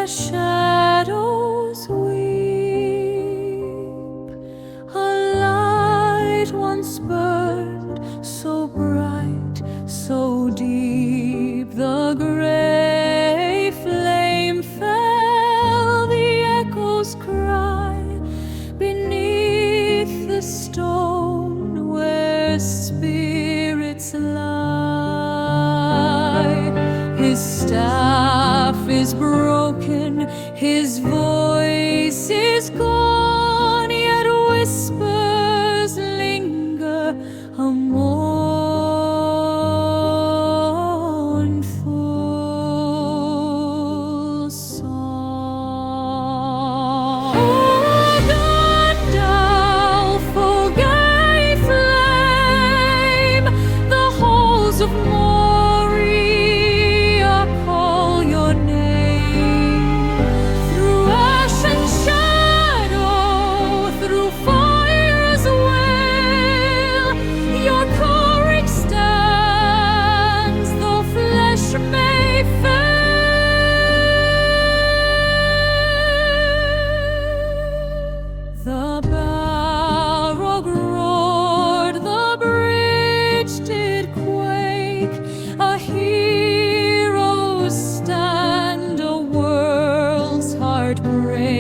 shadows weep. A light once burned so bright, so deep. The gray flame fell, the echoes cry beneath the stone where spirits lie. His staff is broken, his voice is gone, yet whispers linger, a mournful song. Oh, Gandalf, oh, gay flame, the halls of Moria call your name. Through ash and shadow, through fire's wail, your courage stands, though flesh may fail. The Balrog roared, the bridge did quake. A hero's stand, a world's heart break.